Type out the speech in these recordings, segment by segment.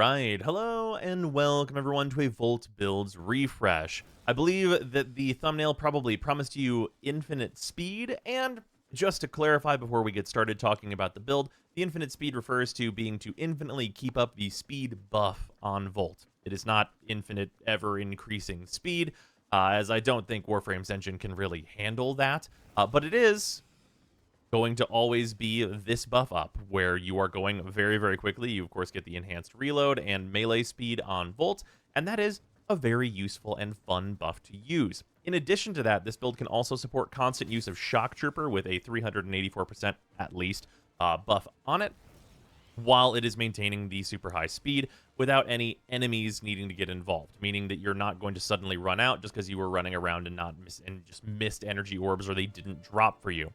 right, hello and welcome everyone to a Volt Builds refresh. I believe that the thumbnail probably promised you infinite speed, and just to clarify before we get started talking about the build, the infinite speed refers to being to infinitely keep up the speed buff on Volt. It is not infinite ever increasing speed, as I don't think Warframe's engine can really handle that, but it is going to always be this buff up, where you are going very, very quickly. You, of course, get the enhanced reload and melee speed on Volt, and that is a very useful and fun buff to use. In addition to that, this build can also support constant use of Shock Trooper with a 384% at least buff on it, while it is maintaining the super high speed without any enemies needing to get involved, meaning that you're not going to suddenly run out just because you were running around and just missed energy orbs or they didn't drop for you.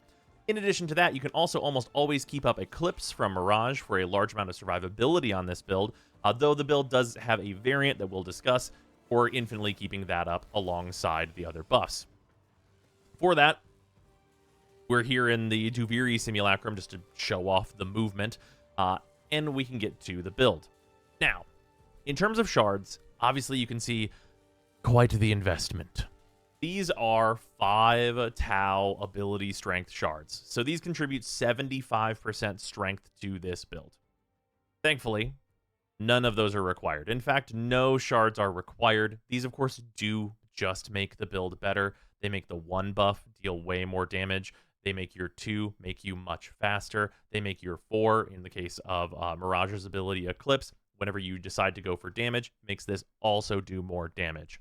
In addition to that, you can also almost always keep up Eclipse from Mirage for a large amount of survivability on this build, though the build does have a variant that we'll discuss for infinitely keeping that up alongside the other buffs. For that, we're here in the Duviri Simulacrum just to show off the movement, and we can get to the build. Now, in terms of shards, obviously you can see quite the investment. These are 5 Tau ability strength shards, so these contribute 75% strength to this build. Thankfully, none of those are required. In fact, no shards are required. These, of course, do just make the build better. They make the 1 buff deal way more damage. They make your 2 make you much faster. They make your 4, in the case of Mirage's ability Eclipse, whenever you decide to go for damage, makes this also do more damage.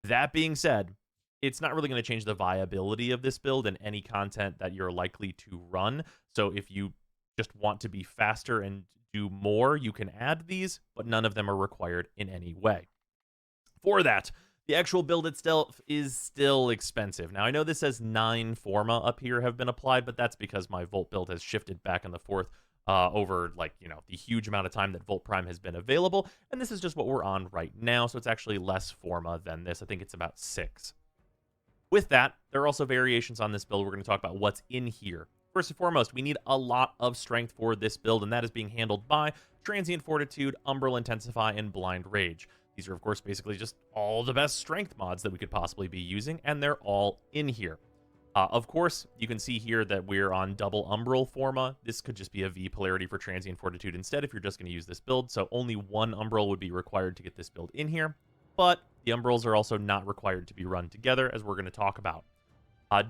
That being said, it's not really going to change the viability of this build and any content that you're likely to run. So if you just want to be faster and do more, you can add these, but none of them are required in any way. For that, the actual build itself is still expensive. Now, I know this says 9 Forma up here have been applied, but that's because my Volt build has shifted back and forth over, the huge amount of time that Volt Prime has been available, and this is just what we're on right now, so it's actually less Forma than this. I think it's about 6. With that, there are also variations on this build. We're going to talk about what's in here. First and foremost, we need a lot of strength for this build, and that is being handled by Transient Fortitude, Umbral Intensify, and Blind Rage. These are, of course, basically just all the best strength mods that we could possibly be using, and they're all in here. Of course, you can see here that we're on double Umbral Forma. This could just be a V polarity for Transient Fortitude instead if you're just going to use this build, so only 1 Umbral would be required to get this build in here. But the Umbrals are also not required to be run together, as we're going to talk about.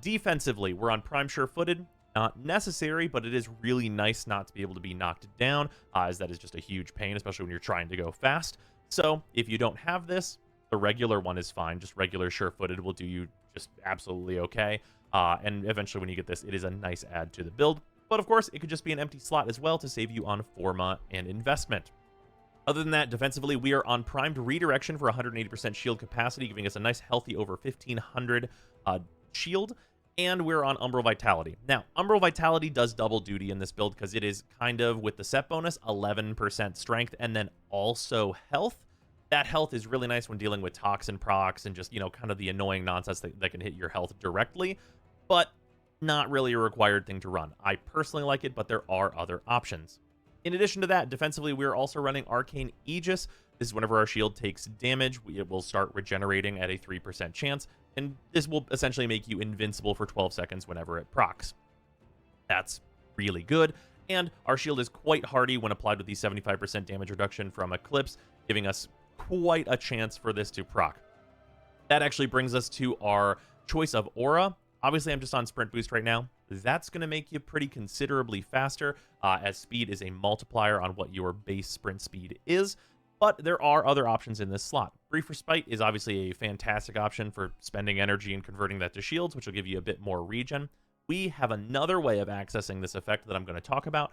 Defensively, we're on Prime Sure-Footed. Not necessary, but it is really nice not to be able to be knocked down, as that is just a huge pain, especially when you're trying to go fast. So, if you don't have this, the regular one is fine. Just regular Sure-Footed will do you just absolutely okay. And eventually, when you get this, it is a nice add to the build. But, of course, it could just be an empty slot as well to save you on Forma and investment. Other than that, defensively, we are on Primed Redirection for 180% shield capacity, giving us a nice healthy over 1500 shield, and we're on Umbral Vitality. Now, Umbral Vitality does double duty in this build because it is kind of, with the set bonus, 11% strength, and then also health. That health is really nice when dealing with toxin procs and just, kind of the annoying nonsense that can hit your health directly, but not really a required thing to run. I personally like it, but there are other options. In addition to that, defensively, we're also running Arcane Aegis. This is whenever our shield takes damage, it will start regenerating at a 3% chance, and this will essentially make you invincible for 12 seconds whenever it procs. That's really good, and our shield is quite hardy when applied with the 75% damage reduction from Eclipse, giving us quite a chance for this to proc. That actually brings us to our choice of aura. Obviously, I'm just on Sprint Boost right now. That's going to make you pretty considerably faster, as speed is a multiplier on what your base sprint speed is, but there are other options in this slot. Brief Respite is obviously a fantastic option for spending energy and converting that to shields, which will give you a bit more regen. We have another way of accessing this effect that I'm going to talk about,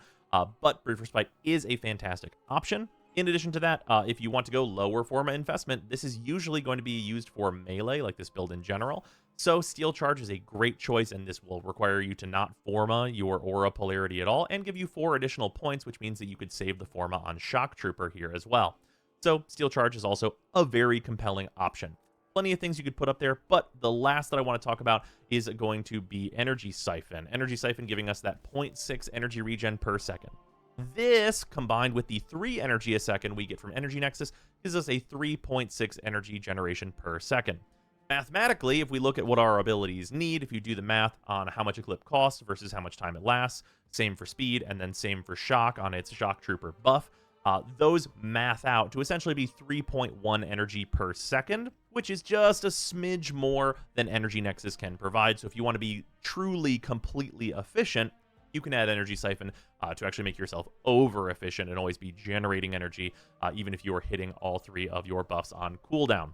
but Brief Respite is a fantastic option. In addition to that, if you want to go lower Forma investment, this is usually going to be used for melee, like this build in general. So Steel Charge is a great choice, and this will require you to not Forma your Aura polarity at all, and give you 4 additional points, which means that you could save the Forma on Shock Trooper here as well. So Steel Charge is also a very compelling option. Plenty of things you could put up there, but the last that I want to talk about is going to be Energy Siphon. Energy Siphon giving us that 0.6 energy regen per second. This, combined with the 3 energy a second we get from Energy Nexus, gives us a 3.6 energy generation per second. Mathematically, if we look at what our abilities need, if you do the math on how much a clip costs versus how much time it lasts, same for speed, and then same for shock on its shock trooper buff, those math out to essentially be 3.1 energy per second, which is just a smidge more than Energy Nexus can provide. So if you want to be truly completely efficient, you can add Energy Siphon to actually make yourself over efficient and always be generating energy, even if you are hitting all 3 of your buffs on cooldown.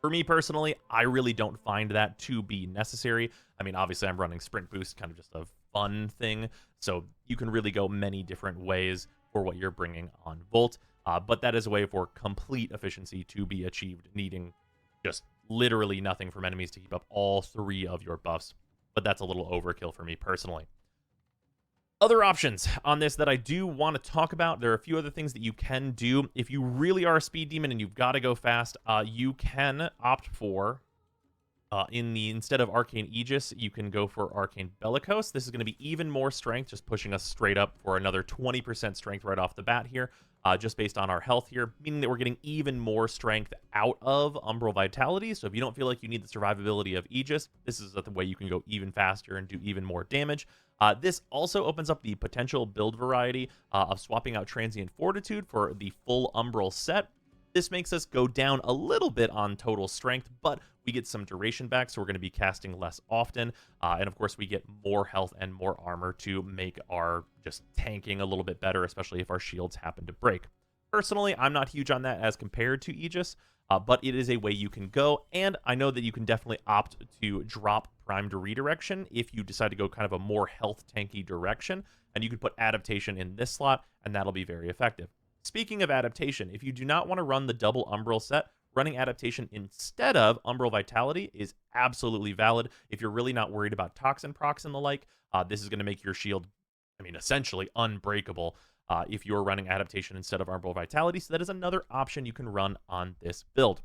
For me personally, I really don't find that to be necessary. I mean, obviously I'm running Sprint Boost, kind of just a fun thing, so you can really go many different ways for what you're bringing on Volt, but that is a way for complete efficiency to be achieved, needing just literally nothing from enemies to keep up all 3 of your buffs, but that's a little overkill for me personally. Other options on this that I do want to talk about, there are a few other things that you can do. If you really are a speed demon and you've got to go fast, you can opt for, instead of Arcane Aegis, you can go for Arcane Bellicose. This is going to be even more strength, just pushing us straight up for another 20% strength right off the bat here, just based on our health here, meaning that we're getting even more strength out of Umbral Vitality. So if you don't feel like you need the survivability of Aegis, this is the way you can go even faster and do even more damage. This also opens up the potential build variety of swapping out Transient Fortitude for the full Umbral set. This makes us go down a little bit on total strength, but we get some duration back, so we're going to be casting less often. And of course, we get more health and more armor to make our just tanking a little bit better, especially if our shields happen to break. Personally, I'm not huge on that as compared to Aegis, but it is a way you can go, and I know that you can definitely opt to drop Primed Redirection if you decide to go kind of a more health tanky direction, and you can put Adaptation in this slot, and that'll be very effective. Speaking of Adaptation, if you do not want to run the double Umbral set, running Adaptation instead of Umbral Vitality is absolutely valid. If you're really not worried about Toxin procs and the like, this is going to make your shield, I mean, essentially unbreakable if you're running Adaptation instead of Umbral Vitality. So that is another option you can run on this build.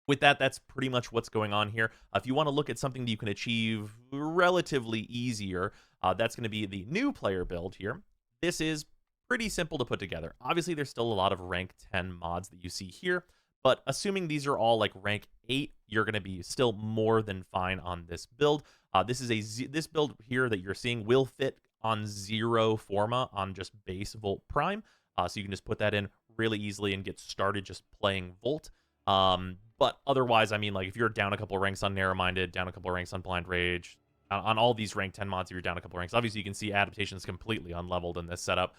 With that, that's pretty much what's going on here. If you want to look at something that you can achieve relatively easier, that's going to be the new player build here. This is pretty simple to put together. Obviously, there's still a lot of rank 10 mods that you see here, but assuming these are all like rank 8, you're going to be still more than fine on this build. This build here that you're seeing will fit on 0 Forma on just base Volt Prime, so you can just put that in really easily and get started just playing Volt. But otherwise, I mean, like if you're down a couple of ranks on Narrow-Minded, down a couple of ranks on Blind Rage, on all these rank 10 mods, if you're down a couple of ranks, obviously you can see Adaptation is completely unleveled in this setup.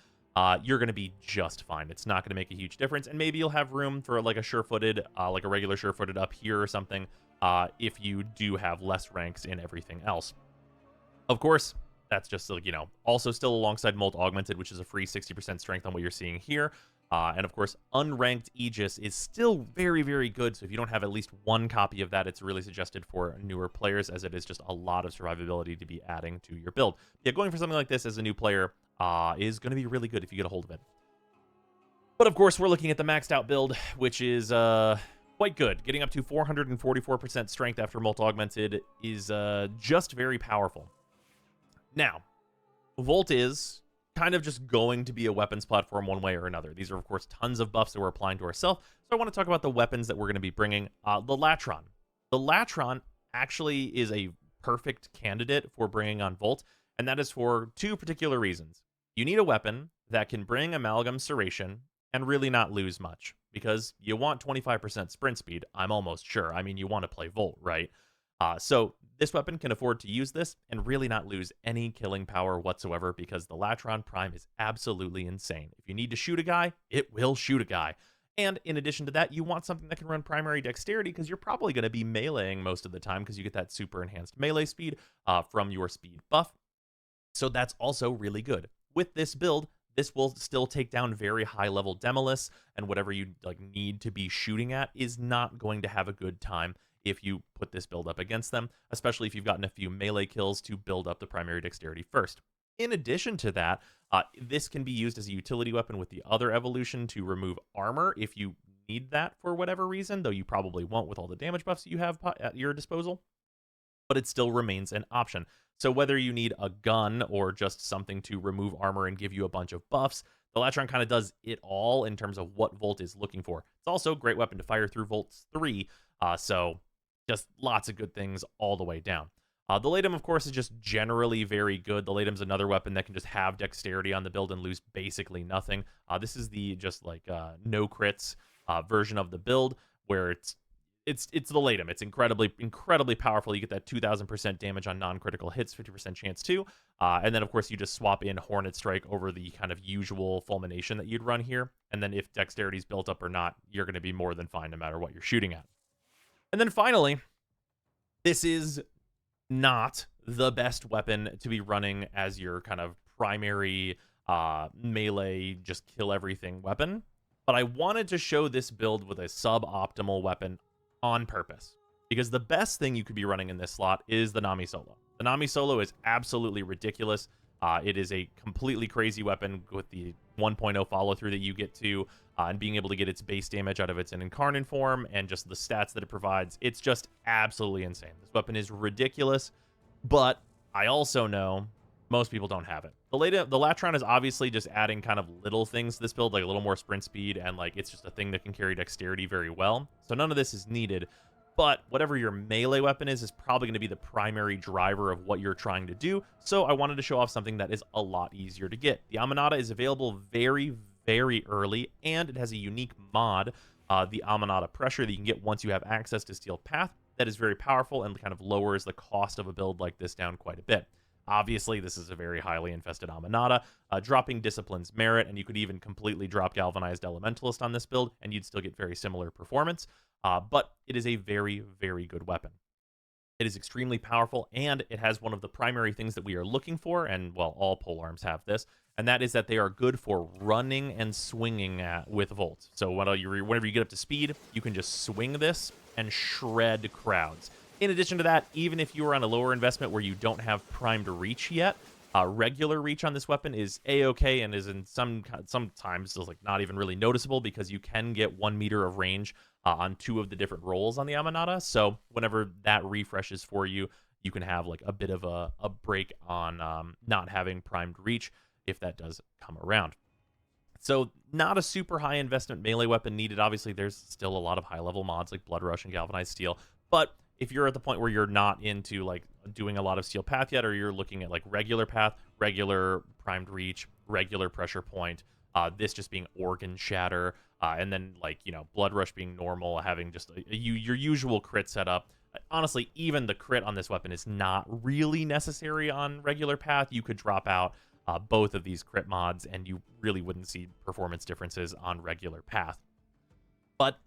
You're going to be just fine. It's not going to make a huge difference, and maybe you'll have room for like a sure-footed, like a regular sure-footed up here or something, if you do have less ranks in everything else. Of course, that's just, you know, also still alongside Molt Augmented, which is a free 60% strength on what you're seeing here. And of course, unranked Aegis is still very, very good. So if you don't have at least one copy of that, it's really suggested for newer players, as it is just a lot of survivability to be adding to your build. Yeah, going for something like this as a new player is going to be really good if you get a hold of it. But of course, we're looking at the maxed out build, which is quite good. Getting up to 444% strength after Molt Augmented is just very powerful. Now, Volt is kind of just going to be a weapons platform one way or another. These are, of course, tons of buffs that we're applying to ourselves. So I want to talk about the weapons that we're going to be bringing. The Latron. The Latron actually is a perfect candidate for bringing on Volt, and that is for 2 particular reasons. You need a weapon that can bring Amalgam Serration and really not lose much, because you want 25% sprint speed, I'm almost sure. I mean, you want to play Volt, right? So this weapon can afford to use this and really not lose any killing power whatsoever, because the Latron Prime is absolutely insane. If you need to shoot a guy, it will shoot a guy. And in addition to that, you want something that can run primary dexterity, because you're probably going to be meleeing most of the time, because you get that super enhanced melee speed from your speed buff. So that's also really good. With this build, this will still take down very high level Demoliths, and whatever you like need to be shooting at is not going to have a good time if you put this build up against them, especially if you've gotten a few melee kills to build up the primary dexterity first. In addition to that, this can be used as a utility weapon with the other evolution to remove armor if you need that for whatever reason, though you probably won't with all the damage buffs you have at your disposal. but it still remains an option. So whether you need a gun or just something to remove armor and give you a bunch of buffs, the Latron kind of does it all in terms of what Volt is looking for. It's also a great weapon to fire through Volts 3, so just lots of good things all the way down. The Latum, of course, is just generally very good. The Latum's another weapon that can just have dexterity on the build and lose basically nothing. This is the just like no crits version of the build, where it's the Latum. It's incredibly powerful. You get that 2,000% damage on non-critical hits, 50% chance too. And then, of course, you just swap in Hornet Strike over the kind of usual Fulmination that you'd run here. And then if dexterity's built up or not, you're going to be more than fine no matter what you're shooting at. And then finally, this is not the best weapon to be running as your kind of primary melee, just kill everything weapon. But I wanted to show this build with a suboptimal weapon on purpose, because the best thing you could be running in this slot is the Nami Solo. The Nami Solo is absolutely ridiculous. It is a completely crazy weapon with the 1.0 follow-through that you get to, and being able to get its base damage out of its incarnate form, and just the stats that it provides. It's just absolutely insane. This weapon is ridiculous, but I also know most people don't have it. The Latron is obviously just adding kind of little things to this build, like a little more sprint speed, and like it's just a thing that can carry dexterity very well. So none of this is needed. But whatever your melee weapon is probably going to be the primary driver of what you're trying to do. So I wanted to show off something that is a lot easier to get. The Aminata is available very, very early, and it has a unique mod, the Aminata Pressure, that you can get once you have access to Steel Path. That is very powerful and kind of lowers the cost of a build like this down quite a bit. Obviously, this is a very highly infested Aminata. Dropping Discipline's Merit, and you could even completely drop Galvanized Elementalist on this build, and you'd still get very similar performance. But it is a very, very good weapon. It is extremely powerful, and it has one of the primary things that we are looking for, and, well, all polearms have this, and that is that they are good for running and swinging with Volt. So whenever you get up to speed, you can just swing this and shred crowds. In addition to that, even if you are on a lower investment where you don't have primed reach yet, regular reach on this weapon is a-okay, and is in sometimes like not even really noticeable, because you can get 1 meter of range on 2 of the different rolls on the Aminata. So whenever that refreshes for you, you can have like a bit of a break on not having primed reach if that does come around. So not a super high investment melee weapon needed. Obviously, there's still a lot of high-level mods like Blood Rush and Galvanized Steel, but if you're at the point where you're not into like doing a lot of Steel Path yet, or you're looking at like regular path, regular primed reach, regular pressure point, this just being Organ Shatter, and then like, you know, Blood Rush being normal, having just your usual crit setup. Honestly, even the crit on this weapon is not really necessary on regular path. You could drop out both of these crit mods, and you really wouldn't see performance differences on regular path. But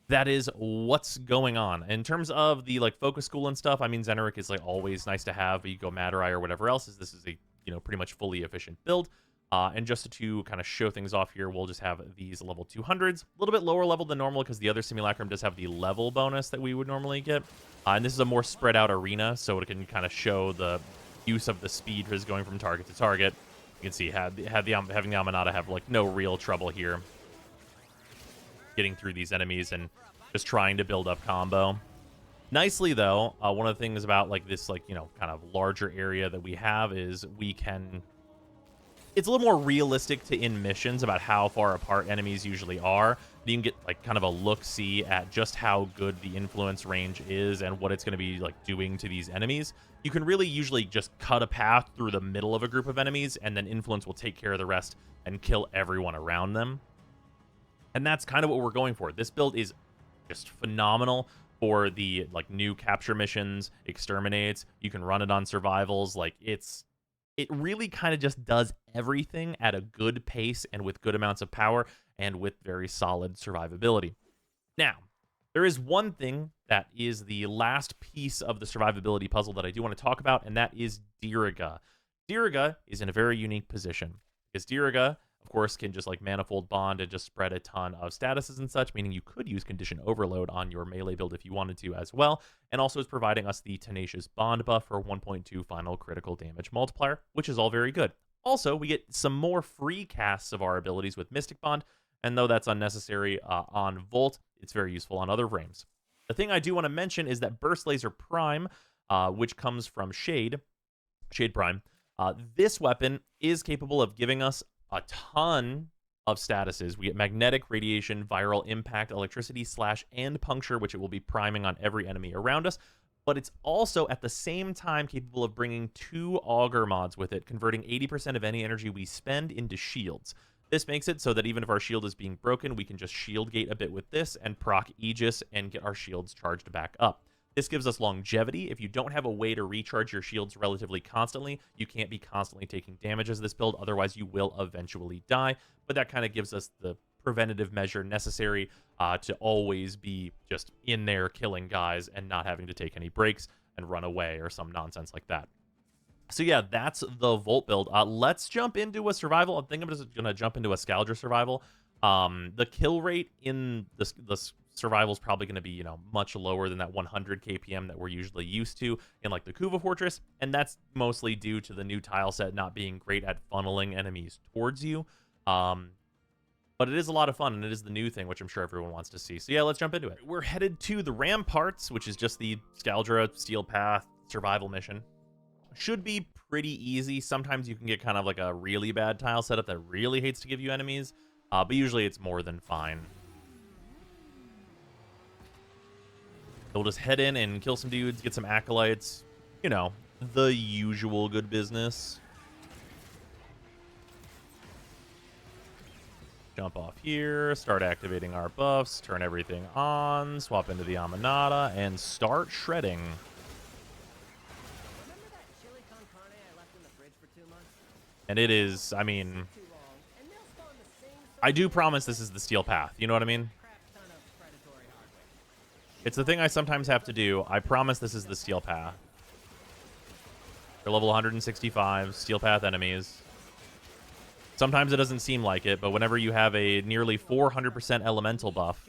that is what's going on. In terms of the like focus school and stuff, I mean, Xeneric is like always nice to have, but you go Madurai or whatever else, this is a, you know, pretty much fully efficient build. And just to kind of show things off here, we'll just have these level 200s, a little bit lower level than normal, because the other Simulacrum does have the level bonus that we would normally get. And this is a more spread out arena, so it can kind of show the use of the speed is going from target to target. You can see having the Aminata have like no real trouble here getting through these enemies and just trying to build up combo. Nicely though, one of the things about like this, like, you know, kind of larger area that we have is it's a little more realistic to in missions about how far apart enemies usually are. You can get like kind of a look-see at just how good the influence range is and what it's going to be like doing to these enemies. You can really usually just cut a path through the middle of a group of enemies, and then influence will take care of the rest and kill everyone around them. And that's kind of what we're going for. This build is just phenomenal for the like new capture missions, exterminates. You can run it on survivals. Like it really kind of just does everything at a good pace and with good amounts of power and with very solid survivability. Now, there is one thing that is the last piece of the survivability puzzle that I do want to talk about, and that is Diriga. Diriga is in a very unique position, because Diriga, of course, can just like manifold bond and just spread a ton of statuses and such, meaning you could use condition overload on your melee build if you wanted to as well, and also is providing us the tenacious bond buff for 1.2 final critical damage multiplier, which is all very good. Also, we get some more free casts of our abilities with Mystic Bond, and though that's unnecessary on Volt, it's very useful on other frames. The thing I do want to mention is that Burst Laser Prime which comes from Shade Prime. This weapon is capable of giving us a ton of statuses. We get magnetic, radiation, viral, impact, electricity, slash, and puncture, which it will be priming on every enemy around us. But it's also at the same time capable of bringing 2 auger mods with it, converting 80% of any energy we spend into shields. This makes it so that even if our shield is being broken, we can just shield gate a bit with this and proc Aegis and get our shields charged back up. This gives us longevity. If you don't have a way to recharge your shields relatively constantly, you can't be constantly taking damage as this build, otherwise you will eventually die. But that kind of gives us the preventative measure necessary to always be just in there killing guys and not having to take any breaks and run away or some nonsense like that. So yeah, that's the Volt build. Let's jump into a survival. I think I'm just going to jump into a Scourger survival. The kill rate in the survival is probably going to be, you know, much lower than that 100 kpm that we're usually used to in like the Kuva Fortress, and that's mostly due to the new tile set not being great at funneling enemies towards you. But it is a lot of fun, and it is the new thing, which I'm sure everyone wants to see. So yeah, let's jump into it. We're headed to the Ramparts, which is just the Scourger Steel Path survival mission. Should be pretty easy. Sometimes you can get kind of like a really bad tile setup that really hates to give you enemies, but usually it's more than fine. So we'll just head in and kill some dudes, get some acolytes, you know, the usual good business. Jump off here, start activating our buffs, turn everything on, swap into the Aminata, and start shredding. And it is, I mean, I do promise this is the Steel Path. You know what I mean? It's the thing I sometimes have to do. I promise this is the Steel Path. They're level 165, Steel Path enemies. Sometimes it doesn't seem like it, but whenever you have a nearly 400% elemental buff,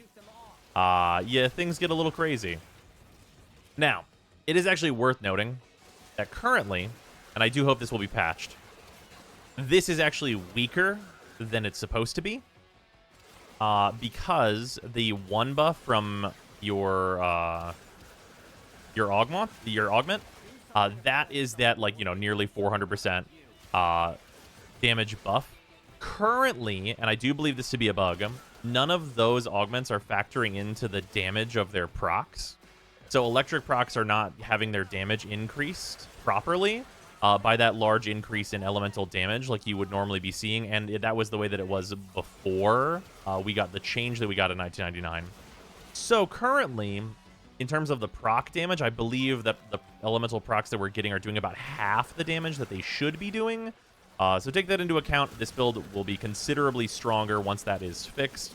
yeah, things get a little crazy. Now, it is actually worth noting that currently, and I do hope this will be patched, this is actually weaker than it's supposed to be, because the 1 buff from your augment, that is that, like, you know, nearly 400% damage buff. Currently, and I do believe this to be a bug, none of those augments are factoring into the damage of their procs. So electric procs are not having their damage increased properly by that large increase in elemental damage like you would normally be seeing, and that was the way that it was before we got the change that we got in 1999. So currently, in terms of the proc damage, I believe that the elemental procs that we're getting are doing about half the damage that they should be doing. So take that into account. This build will be considerably stronger once that is fixed.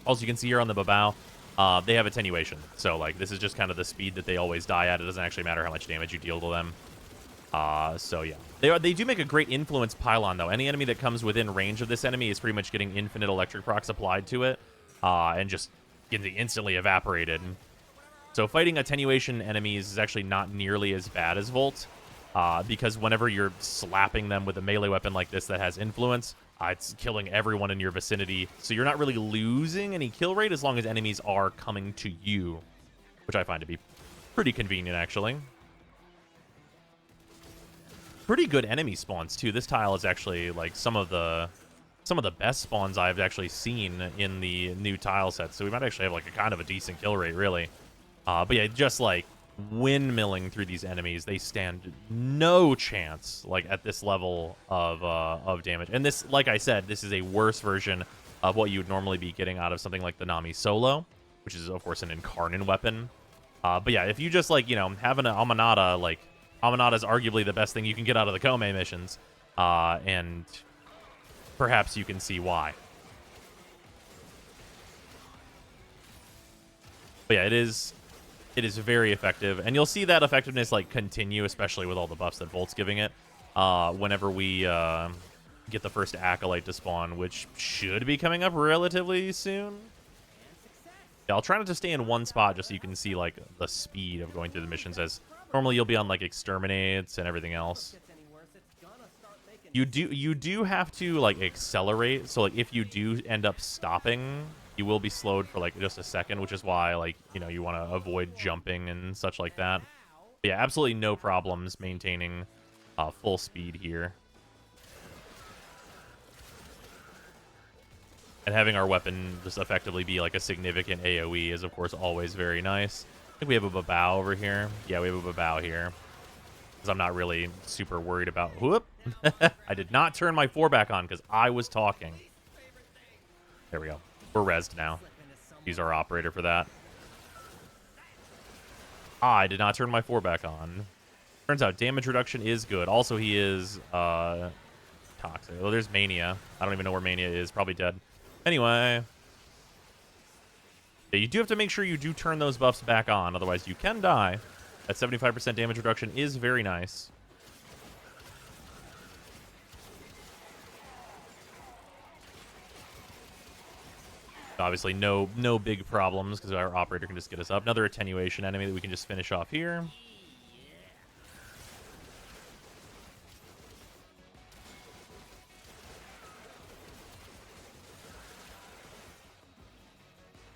Also, you can see here on the Babao, they have attenuation. So, like, this is just kind of the speed that they always die at. It doesn't actually matter how much damage you deal to them. So, yeah. They do make a great influence pylon, though. Any enemy that comes within range of this enemy is pretty much getting infinite electric procs applied to it, and just getting instantly evaporated. So fighting attenuation enemies is actually not nearly as bad as Volt. Because whenever you're slapping them with a melee weapon like this that has influence, it's killing everyone in your vicinity. So you're not really losing any kill rate as long as enemies are coming to you, which I find to be pretty convenient, actually. Pretty good enemy spawns, too. This tile is actually, like, some of the best spawns I've actually seen in the new tile set. So we might actually have, like, a kind of a decent kill rate, really. But yeah, just, like, windmilling through these enemies, they stand no chance, like, at this level of damage. And this, like I said, this is a worse version of what you would normally be getting out of something like the Nami Solo, which is, of course, an Incarnate weapon. But yeah, if you just, like, you know, have an Aminata, like, Aminata is arguably the best thing you can get out of the Kome missions, and perhaps you can see why. But yeah, it is very effective, and you'll see that effectiveness, like, continue, especially with all the buffs that Volt's giving it, whenever we get the first Acolyte to spawn, which should be coming up relatively soon. Yeah, I'll try not to stay in one spot just so you can see, like, the speed of going through the missions, as normally you'll be on, like, Exterminates and everything else. You do have to, like, accelerate, so, like, if you do end up stopping, you will be slowed for, like, just a second, which is why, like, you know, you want to avoid jumping and such like that. But yeah, absolutely no problems maintaining full speed here. And having our weapon just effectively be like a significant AoE is, of course, always very nice. I think we have a Babao over here. Yeah, we have a Babao here. Because I'm not really super worried about... Whoop! I did not turn my 4 back on because I was talking. There we go. We're rezzed now. Use our operator for that. I did not turn my 4 back on. Turns out damage reduction is good. Also, he is toxic. Oh, there's Mania. I don't even know where Mania is. Probably dead. Anyway. Yeah, you do have to make sure you do turn those buffs back on. Otherwise, you can die. That 75% damage reduction is very nice. Obviously, no big problems because our operator can just get us up. Another attenuation enemy that we can just finish off here.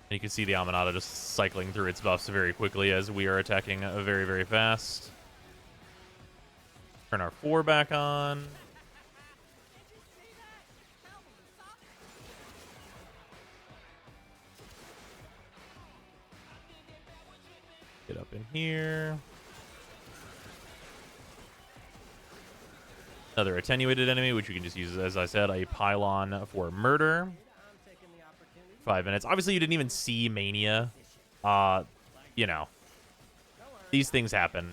And you can see the Aminata just cycling through its buffs very quickly as we are attacking very, very fast. Turn our 4 back on. Get up in here. Another attenuated enemy, which we can just use, as I said, a pylon for murder. 5 minutes. Obviously, you didn't even see Mania. You know, these things happen.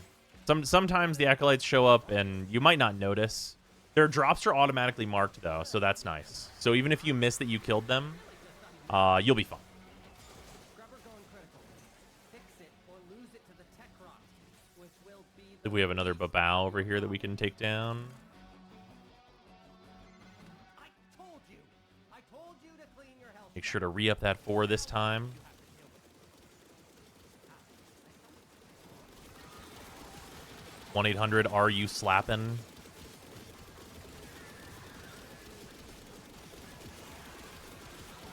Sometimes the Acolytes show up, and you might not notice. Their drops are automatically marked, though, so that's nice. So even if you miss that you killed them, you'll be fine. We have another Babao over here that we can take down. Make sure to re-up that 4 this time. (1-800) are you slapping?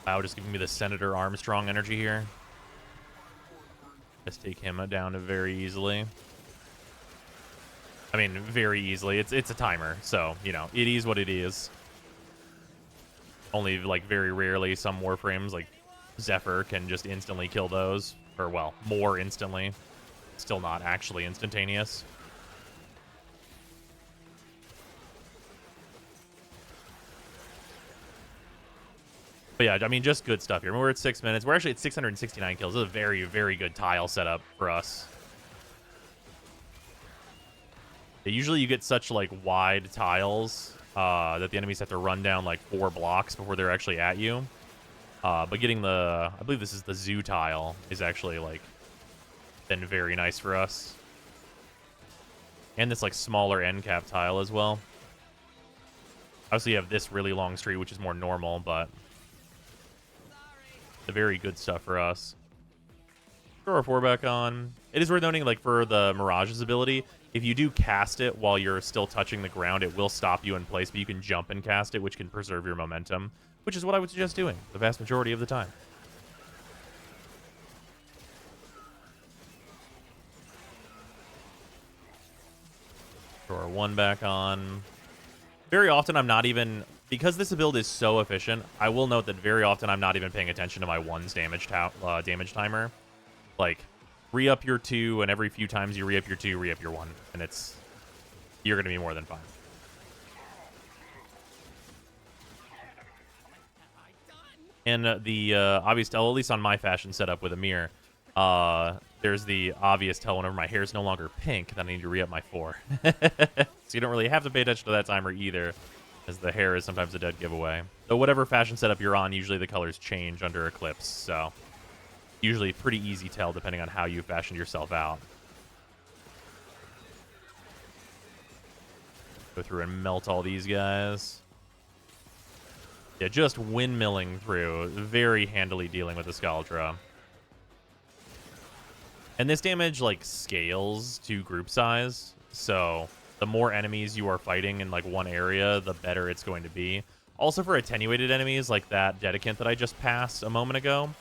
Wow, just giving me the Senator Armstrong energy here. Just take him down very easily. I mean, very easily. It's a timer, so, you know, it is what it is. Only, like, very rarely some Warframes, like Zephyr, can just instantly kill those. Or, well, more instantly. Still not actually instantaneous. But yeah, I mean, just good stuff here. I mean, we're at 6 minutes. We're actually at 669 kills. This is a very, very good tile setup for us. Yeah, usually you get such, like, wide tiles that the enemies have to run down, like, 4 blocks before they're actually at you. But getting the... I believe this is the zoo tile is actually, like, been very nice for us. And this, like, smaller end cap tile as well. Obviously, you have this really long street, which is more normal, but... the very good stuff for us. Throw our 4 back on. It is worth noting, like, for the Mirage's ability, if you do cast it while you're still touching the ground, it will stop you in place, but you can jump and cast it, which can preserve your momentum, which is what I would suggest doing the vast majority of the time. Throw our 1 back on. Very often, I'm not even... because this build is so efficient, I will note that very often I'm not even paying attention to my 1's damage timer. Like, re-up your 2, and every few times you re-up your 2, re-up your 1. And it's... you're going to be more than fine. And the obvious tell, at least on my fashion setup with Amir, there's the obvious tell whenever my hair is no longer pink that I need to re-up my 4. So you don't really have to pay attention to that timer either, as the hair is sometimes a dead giveaway. Though whatever fashion setup you're on, usually the colors change under Eclipse, so usually pretty easy tell depending on how you fashioned yourself out. Go through and melt all these guys. Yeah, just windmilling through, very handily dealing with the Scaldra. And this damage, like, scales to group size, so the more enemies you are fighting in, like, one area, the better it's going to be. Also, for attenuated enemies, like that Dedicant that I just passed a moment ago,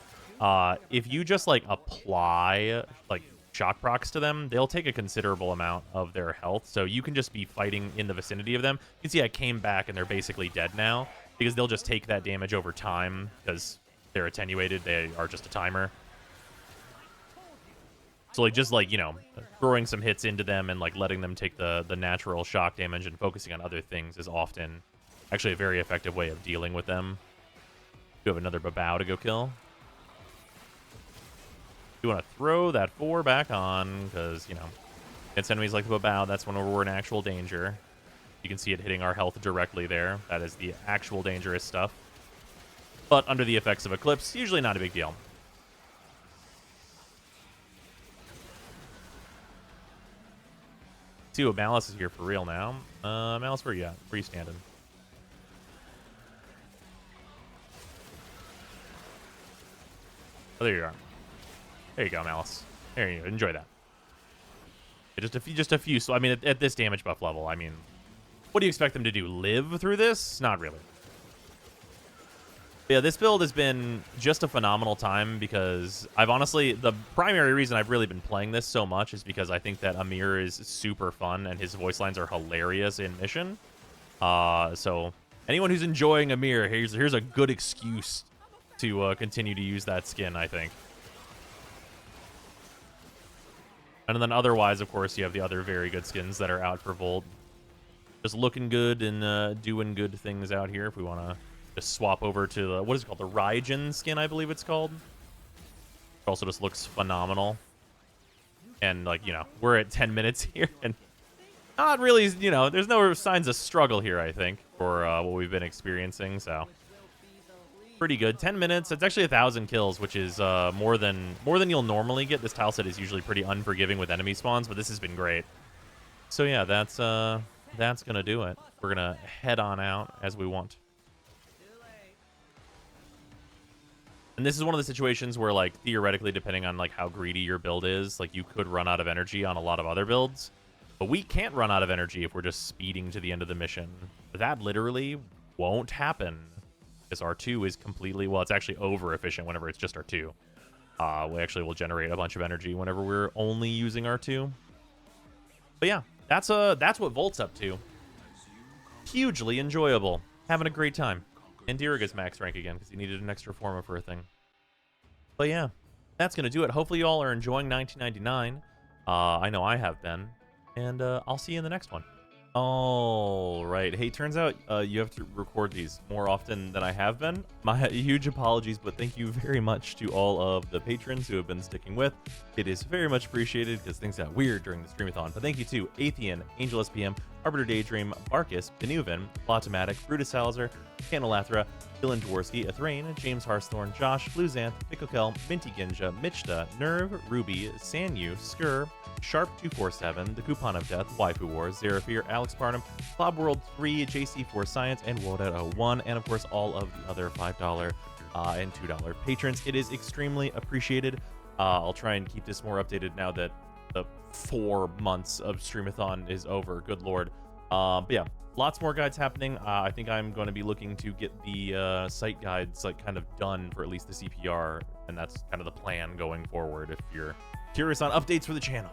if you just, like, apply, like, shock procs to them, they'll take a considerable amount of their health. So you can just be fighting in the vicinity of them. You can see I came back and they're basically dead now because they'll just take that damage over time because they're attenuated. They are just a timer. So like just like, you know, throwing some hits into them and like letting them take the natural shock damage and focusing on other things is often actually a very effective way of dealing with them. You have another Babao to go kill. You want to throw that 4 back on because, you know, against enemies like the Babao, that's when we're in actual danger. You can see it hitting our health directly there. That is the actual dangerous stuff. But under the effects of Eclipse, usually not a big deal. See what Malice is here for real now. Malice, where you at? Where you standing? Oh, there you are. There you go, Malice. There you go. Enjoy that. Just a few. So I mean, at this damage buff level, I mean, what do you expect them to do? Live through this? Not really. But yeah, this build has been just a phenomenal time because I've honestly, the primary reason I've really been playing this so much is because I think that Amir is super fun and his voice lines are hilarious in Mission. So anyone who's enjoying Amir, here's a good excuse to continue to use that skin, I think. And then otherwise, of course, you have the other very good skins that are out for Volt. Just looking good and doing good things out here if we want to just swap over to the, what is it called? The Raijin skin, I believe it's called. It also just looks phenomenal. And, like, you know, we're at 10 minutes here. And not really, you know, there's no signs of struggle here, I think, for what we've been experiencing. So pretty good. 10 minutes. It's actually 1,000 kills, which is more than you'll normally get. This tile set is usually pretty unforgiving with enemy spawns, but this has been great. So yeah, that's gonna do it. We're gonna head on out as we want. And this is one of the situations where, like, theoretically, depending on like how greedy your build is, like you could run out of energy on a lot of other builds, but we can't run out of energy if we're just speeding to the end of the mission. That literally won't happen. This R2 is completely, well, it's actually over efficient whenever it's just R2. We actually will generate a bunch of energy whenever we're only using R2. But yeah, that's what Volt's up to. Hugely enjoyable. Having a great time. And Diriga's max rank again because he needed an extra forma for a thing. But yeah, that's going to do it. Hopefully you all are enjoying 1999. I know I have been. And I'll see you in the next one. All right. Hey, turns out you have to record these more often than I have been. My huge apologies, but thank you very much to all of the patrons who have been sticking with. It is very much appreciated because things got weird during the streamathon. But thank you to Athean, Angel SPM, Arbiter Daydream, Barkus, Benuven, Plotomatic, Brutus Salazar, Canalathra, Dylan Dworsky, Athrain, James Harsthorn, Josh, Bluezanth, Mikokel, Minty Ginja, Michta, Nerve, Ruby, Sanyu, Skur, Sharp247, The Coupon of Death, Waifu Wars, Zeraphir, Alex Parnham, Bob World 3, JC4 Science, and Wodat01, and of course all of the other $5 and $2 patrons. It is extremely appreciated. I'll try and keep this more updated now that the 4 months of Streamathon is over. Good lord. But yeah, lots more guides happening. I think I'm going to be looking to get the site guides like kind of done for at least the CPR, and that's kind of the plan going forward if you're curious on updates for the channel.